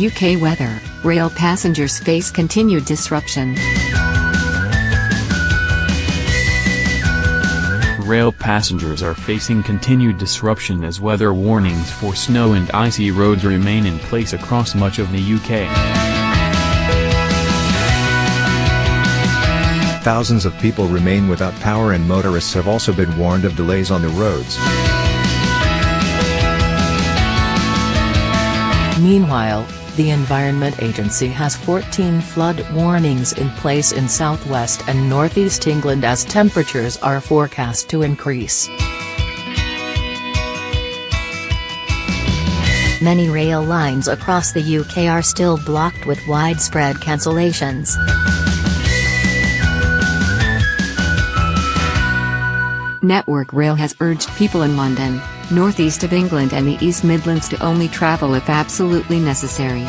UK weather, rail passengers face continued disruption. Rail passengers are facing continued disruption as weather warnings for snow and icy roads remain in place across much of the UK. Thousands of people remain without power and motorists have also been warned of delays on the roads. Meanwhile, the Environment Agency has 14 flood warnings in place in southwest and northeast England as temperatures are forecast to increase. Many rail lines across the UK are still blocked with widespread cancellations. Network Rail has urged people in London, North East of England and the East Midlands to only travel if absolutely necessary.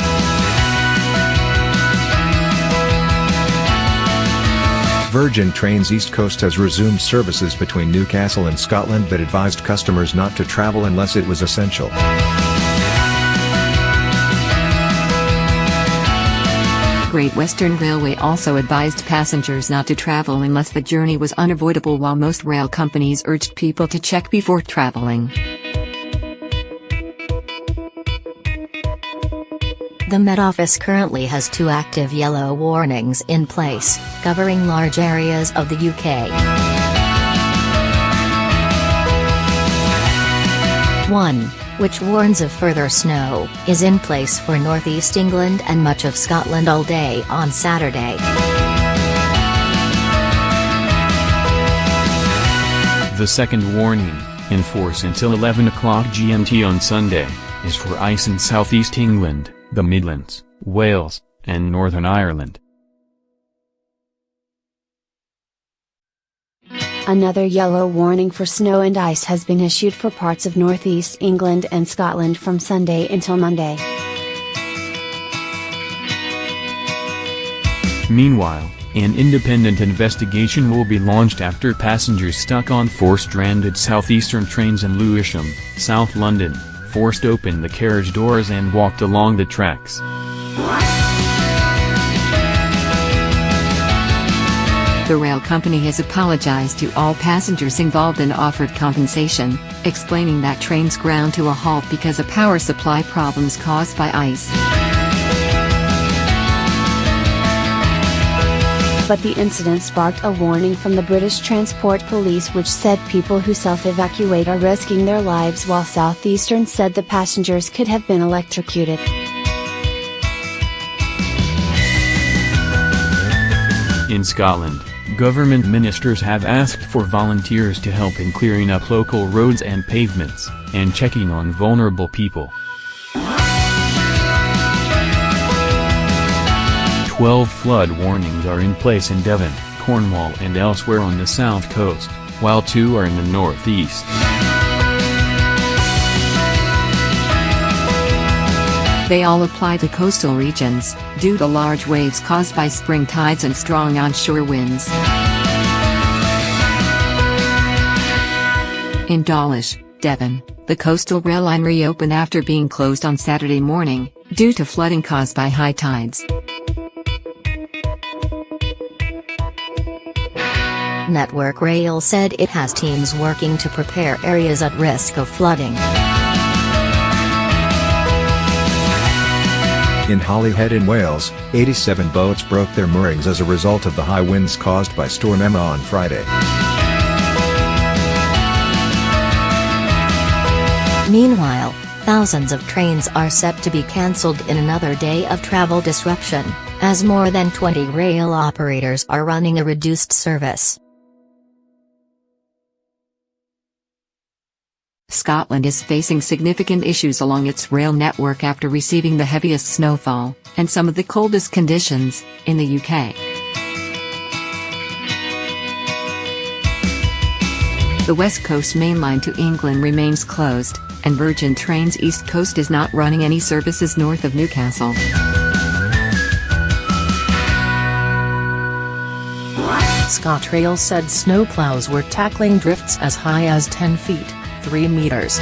Virgin Trains East Coast has resumed services between Newcastle and Scotland but advised customers not to travel unless it was essential. Great Western Railway also advised passengers not to travel unless the journey was unavoidable, while most rail companies urged people to check before traveling. The Met Office currently has 2 active yellow warnings in place, covering large areas of the UK. 1, which warns of further snow, is in place for northeast England and much of Scotland all day on Saturday. The second warning, in force until 11 o'clock GMT on Sunday, is for ice in southeast England, the Midlands, Wales, and Northern Ireland. Another yellow warning for snow and ice has been issued for parts of northeast England and Scotland from Sunday until Monday. Meanwhile, an independent investigation will be launched after passengers stuck on 4 stranded southeastern trains in Lewisham, South London, forced open the carriage doors and walked along the tracks. The rail company has apologized to all passengers involved and offered compensation, explaining that trains ground to a halt because of power supply problems caused by ice. But the incident sparked a warning from the British Transport Police, which said people who self-evacuate are risking their lives, while Southeastern said the passengers could have been electrocuted. In Scotland, government ministers have asked for volunteers to help in clearing up local roads and pavements, and checking on vulnerable people. 12 flood warnings are in place in Devon, Cornwall and elsewhere on the south coast, while 2 are in the northeast. They all apply to coastal regions, due to large waves caused by spring tides and strong onshore winds. In Dawlish, Devon, the coastal rail line reopened after being closed on Saturday morning, due to flooding caused by high tides. Network Rail said it has teams working to prepare areas at risk of flooding. In Holyhead in Wales, 87 boats broke their moorings as a result of the high winds caused by Storm Emma on Friday. Meanwhile, thousands of trains are set to be cancelled in another day of travel disruption, as more than 20 rail operators are running a reduced service. Scotland is facing significant issues along its rail network after receiving the heaviest snowfall, and some of the coldest conditions, in the UK. The West Coast main line to England remains closed, and Virgin Trains East Coast is not running any services north of Newcastle. ScotRail said snowplows were tackling drifts as high as 10 feet, 3 meters.